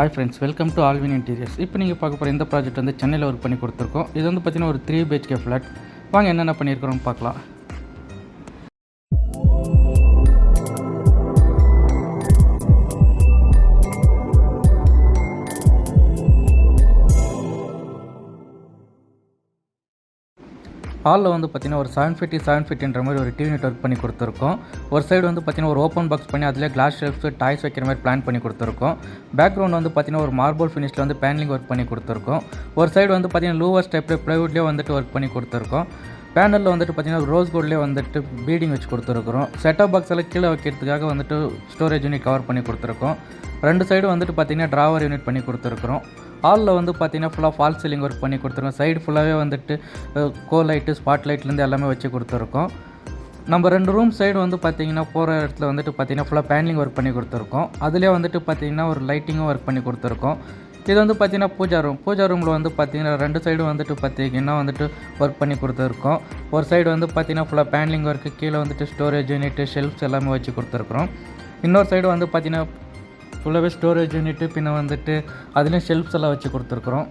Hi friends, welcome to Alvin interiors. இப்போ நீங்கள் பார்க்க போகிற இந்த ப்ராஜெக்ட் வந்து சென்னையில் ஒர்க் பண்ணி கொடுத்துருக்கோம். இது வந்து பார்த்திங்கன்னா ஒரு 3 BHK ஃப்ளாட். வாங்க என்னென்ன பண்ணியிருக்கிறோம்னு பார்க்கலாம். ஹாலில் வந்து பார்த்திங்கன்னா ஒரு 750 மாதிரி ஒரு டிவி யூனிட் ஒர்க் பண்ணி கொடுத்துருக்கோம். ஒரு சைடு வந்து பார்த்திங்கன்னா ஒரு ஓப்பன் பாக்ஸ் பண்ணி அதில் கிளாஸ் ஷெல்ஃப்ஸ் டாய்ஸ் வைக்கிற மாதிரி பிளான் பண்ணி கொடுத்துருக்கோம். பேக்ரவுண்ட் வந்து பார்த்திங்கன்னா ஒரு மார்பிள் ஃபினிஷில் வந்து பேனலிங் ஒர்க் பண்ணி கொடுத்துருக்கோம். ஒரு சைடு வந்து பார்த்திங்கன்னா லூவர் ஸ்டெப்பில் ப்ளைவுட்லேயே வந்துட்டு ஒர்க் பண்ணி கொடுத்துருக்கோம். பேனலில் வந்துட்டு பார்த்திங்கன்னா ரோஸ் கோல்ட்லேயே வந்துட்டு பீடிங் வச்சு கொடுத்துருக்குறோம். செட்டப் பாக்ஸ் எல்லாம் கீழே வைக்கிறதுக்காக வந்துட்டு ஸ்டோரேஜ் யூனிட் கவர் பண்ணி கொடுத்துருக்கோம். ரெண்டு சைடு வந்துட்டு பார்த்திங்கன்னா ட்ராவர் யூனிட் பண்ணி கொடுத்துருக்குறோம். ஹாலில் வந்து பார்த்திங்கன்னா ஃபுல்லாக ஃபால் சீலிங் ஒர்க் பண்ணி கொடுத்துருக்கோம். சைடு ஃபுல்லாகவே வந்துட்டு கோ லைட்டு ஸ்பாட் லைட்லேருந்து எல்லாமே வச்சு கொடுத்துருக்கோம். நம்ம 2 ரூம் சைடு வந்து பார்த்திங்கன்னா போகிற இடத்துல வந்துட்டு பார்த்திங்கன்னா ஃபுல்லாக பேனலிங் ஒர்க் பண்ணி கொடுத்துருக்கோம். அதிலே வந்துட்டு பார்த்திங்கன்னா ஒரு லைட்டிங்கும் ஒர்க் பண்ணி கொடுத்துருக்கோம். இது வந்து பார்த்திங்கன்னா பூஜா ரூமில் வந்து பார்த்திங்கன்னா 2 சைடும் வந்துட்டு பார்த்திங்கன்னா வந்துட்டு ஒர்க் பண்ணி கொடுத்துருக்கோம். ஒரு சைடு வந்து பார்த்திங்கன்னா ஃபுல்லாக பேனலிங் ஒர்க்கு, கீழே வந்துட்டு ஸ்டோரேஜ் யூனிட்டு, ஷெல்ஃப்ஸ் எல்லாமே வச்சு கொடுத்துருக்குறோம். இன்னொரு சைடு வந்து பார்த்திங்கன்னா ஃபுல்லாகவே ஸ்டோரேஜ் யூனிட்டு, பின்ன வந்துட்டு அதுலேயும் ஷெல்ஃப்ஸ் எல்லாம் வச்சு கொடுத்துருக்குறோம்.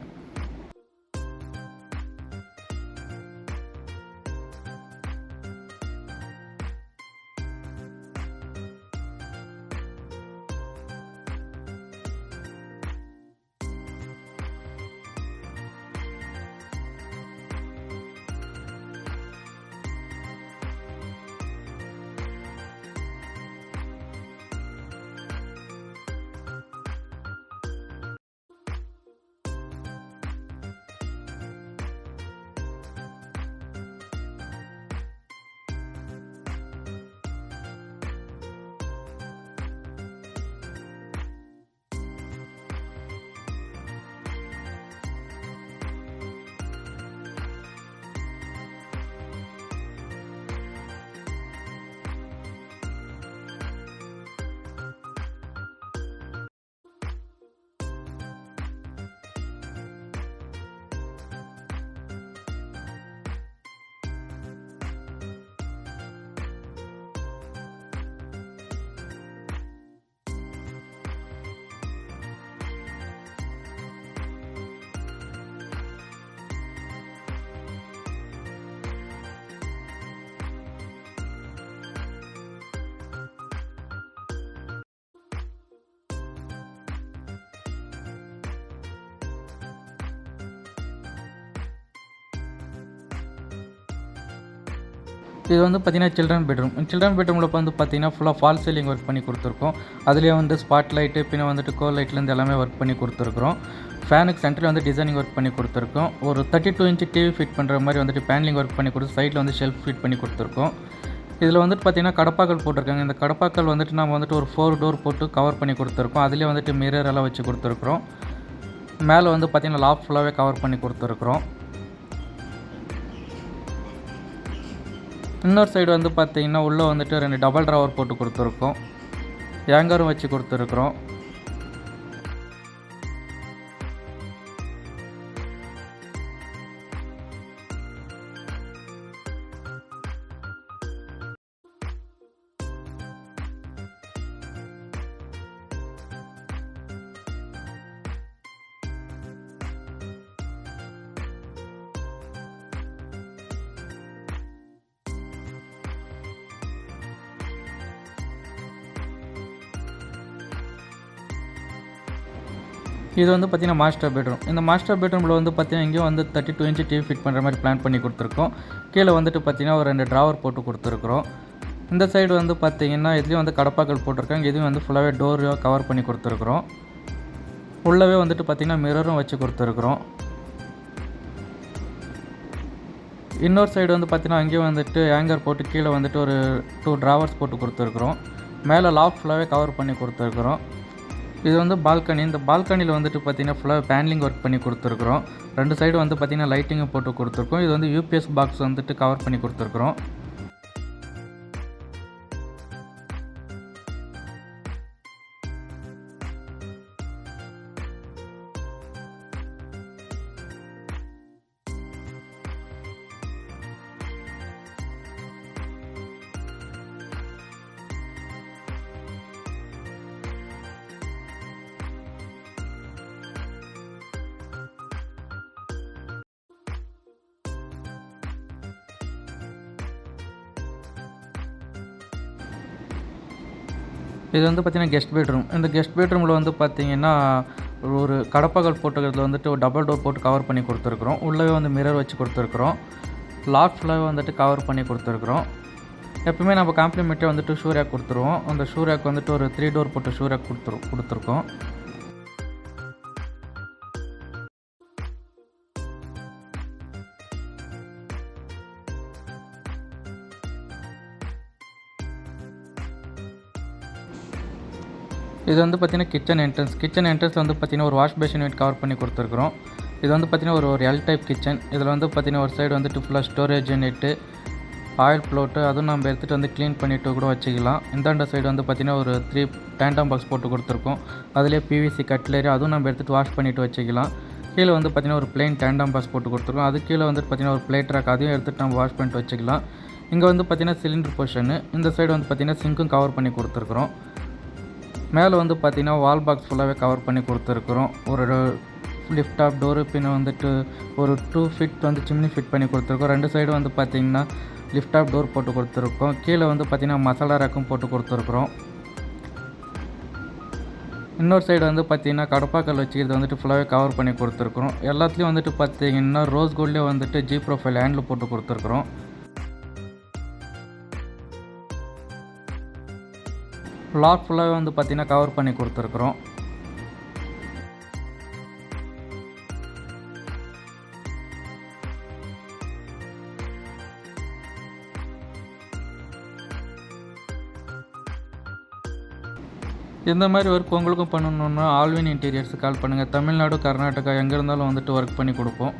இது வந்து பார்த்திங்கன்னா சில்ட்ரன் பெட்ரூமில் வந்து பார்த்திங்கன்னா ஃபுல்லாக ஃபால் சீலிங் ஒர்க் பண்ணி கொடுத்துருக்கோம். அதுலேயே வந்து ஸ்பாட் லைட்டு, பின்ன வந்துட்டு கோ லைட்லேருந்து எல்லாமே ஒர்க் பண்ணி கொடுத்துருக்குறோம். ஃபேனுக்கு சென்டரில் வந்து டிசைனிங் ஒர்க் பண்ணி கொடுத்துருக்கோம். ஒரு 32 இன்ச் டிவி ஃபிட் பண்ணுற மாதிரி வந்துட்டு பேனலிங் ஒர்க் பண்ணி கொடுத்து சைடில் வந்து ஷெல்ஃப் ஃபிட் பண்ணி கொடுத்துருக்கோம். இதில் வந்துட்டு பார்த்திங்கன்னா கடப்பாக்கள் போட்டிருக்காங்க. இந்த கடப்பாக்கள் வந்துட்டு நம்ம வந்துட்டு ஒரு 4 டோர் போட்டு கவர் பண்ணி கொடுத்துருக்கோம். அதுலேயே வந்துட்டு மிரர் எல்லாம் வச்சு கொடுத்துருக்குறோம். மேலே வந்து பார்த்திங்கன்னா லாஃப்ட் ஃபுல்லாகவே கவர் பண்ணி கொடுத்துருக்குறோம். இன்னொரு சைடு வந்து பார்த்திங்கன்னா உள்ளே வந்துட்டு 2 டபுள் ட்ராவர் போட்டு கொடுத்துருக்கோம். ஏங்கரும் வச்சு கொடுத்துருக்குறோம். இது வந்து பார்த்திங்கன்னா மாஸ்டர் பெட்ரூம். இந்த மாஸ்டர் பெட்ரூமில் வந்து பார்த்திங்கன்னா இங்கேயும் வந்து 32 இன்ச் டிவி ஃபிட் பண்ணுற மாதிரி பிளான் பண்ணி கொடுத்துருக்கோம். கீழே வந்துட்டு பார்த்திங்கன்னா ஒரு 2 ட்ராவர் போட்டு கொடுத்துருக்குறோம். இந்த சைடு வந்து பார்த்திங்கன்னா இதுலேயும் வந்து கடப்பாக்கள் போட்டிருக்காங்க. இதுவும் வந்து ஃபுல்லாகவே டோர் கவர் பண்ணி கொடுத்துருக்குறோம். உள்ளவே வந்துட்டு பார்த்திங்கன்னா மிரரும் வச்சு கொடுத்துருக்குறோம். இன்னொரு சைடு வந்து பார்த்திங்கன்னா அங்கேயும் வந்துட்டு ஹேங்கர் போட்டு கீழே வந்துட்டு ஒரு 2 ட்ராவர்ஸ் போட்டு கொடுத்துருக்குறோம். மேலே லாக் ஃபுல்லாகவே கவர் பண்ணி கொடுத்துருக்குறோம். இது வந்து பால்கனி. இந்த பால்கனியில் வந்துட்டு பார்த்திங்கன்னா ஃபுல்லாக பேனலிங் ஒர்க் பண்ணி கொடுத்துருக்குறோம். 2 சைடு வந்து பார்த்திங்கன்னா லைட்டிங்கும் போட்டு கொடுத்துருக்கோம். இது வந்து யூபிஎஸ் பாக்ஸ் வந்துட்டு கவர் பண்ணி கொடுத்துருக்குறோம். இது வந்து பார்த்திங்கன்னா கெஸ்ட் பெட்ரூம். இந்த கெஸ்ட் பெட்ரூமில் வந்து பார்த்திங்கன்னா ஒரு கடப்பாக்கல் போட்டுக்கிறதுல வந்துட்டு ஒரு டபுள் டோர் போட்டு கவர் பண்ணி கொடுத்துருக்குறோம். உள்ளவே வந்து மிரர் வச்சு கொடுத்துருக்குறோம். லாக் ஃபுல்லாகவே வந்துட்டு கவர் பண்ணி கொடுத்துருக்குறோம். எப்பவுமே நம்ம காம்ப்ளிமெண்ட்டே வந்துட்டு ஷூ ரேக் கொடுத்துருவோம். அந்த ஷூ ரேக் வந்துட்டு ஒரு 3 டோர் போட்டு ஷூ ரேக் கொடுத்துருக்கோம். இது வந்து பார்த்திங்கன்னா கிச்சன் என்ட்ரன்ஸில் வந்து பார்த்திங்கன்னா ஒரு வாஷ் பேஷன் யூனிட் கவர் பண்ணி கொடுத்துருக்குறோம். இது வந்து பார்த்திங்கன்னா ஒரு எல் டைப் கிச்சன். இதில் வந்து பார்த்திங்கன்னா ஒரு சைடு வந்துட்டு ஃபுல்லாக ஸ்டோரேஜ் யூனிட்டு, ஆயில் ப்ளோட்டு அதுவும் நம்ம எடுத்துகிட்டு வந்து க்ளீன் பண்ணிவிட்டு கூட வச்சுக்கலாம். இந்தாண்ட சைடு வந்து பார்த்திங்கன்னா ஒரு 3 டேண்டம் பாக்ஸ் போட்டு கொடுத்துருக்கோம். அதிலே பிவிசி கட்லரி அதுவும் நம்ம எடுத்துகிட்டு வாஷ் பண்ணிவிட்டு வச்சுக்கலாம். கீழே வந்து பார்த்திங்கன்னா ஒரு பிளெயின் டேண்டம் பாக்ஸ் போட்டு கொடுத்துருக்கோம். அது கீழே வந்துட்டு பார்த்திங்கன்னா ஒரு பிளேட் ரேக் அதையும் எடுத்துகிட்டு நம்ம வாஷ் பண்ணிட்டு வச்சுக்கலாம். இங்கே வந்து பார்த்திங்கன்னா சிலிண்டர் பொசிஷனு. இந்த சைடு வந்து பார்த்திங்கன்னா சிங்க்கும் கவர் பண்ணி கொடுத்துருக்குறோம். மேலே வந்து பார்த்திங்கன்னா வால் பாக்ஸ் ஃபுல்லாகவே கவர் பண்ணி கொடுத்துருக்குறோம். ஒரு லிஃப்ட் டாப் டோரு, பின்ன வந்துட்டு ஒரு 2 ஃபீட் வந்து சிம்னி ஃபிட் பண்ணி கொடுத்துருக்கோம். 2 சைடு வந்து பார்த்திங்கன்னா லிஃப்ட் டாப் டோர் போட்டு கொடுத்துருக்கோம். கீழே வந்து பார்த்திங்கன்னா மசாலா ரேக்கும் போட்டு கொடுத்துருக்குறோம். இன்னொரு சைடு வந்து பார்த்திங்கன்னா கடப்பாக்கல் வச்சுக்கிறது வந்துட்டு ஃபுல்லாகவே கவர் பண்ணி கொடுத்துருக்குறோம். எல்லாத்துலேயும் வந்துட்டு பார்த்திங்கன்னா ரோஸ் கோல்ட்லேயே வந்துட்டு ஜி ப்ரொஃபைல் ஹேண்டில் போட்டு கொடுத்துருக்குறோம். லாக் ஃபுல்லாகவே வந்து பார்த்திங்கன்னா கவர் பண்ணி கொடுத்துருக்குறோம். இந்த மாதிரி ஒர்க் உங்களுக்கும் பண்ணணுன்னா ஆல்வின் இன்டீரியர்ஸுக்கு கால் பண்ணுங்கள். தமிழ்நாடு, கர்நாடகா எங்கே இருந்தாலும் வந்துட்டு ஒர்க் பண்ணி கொடுப்போம்.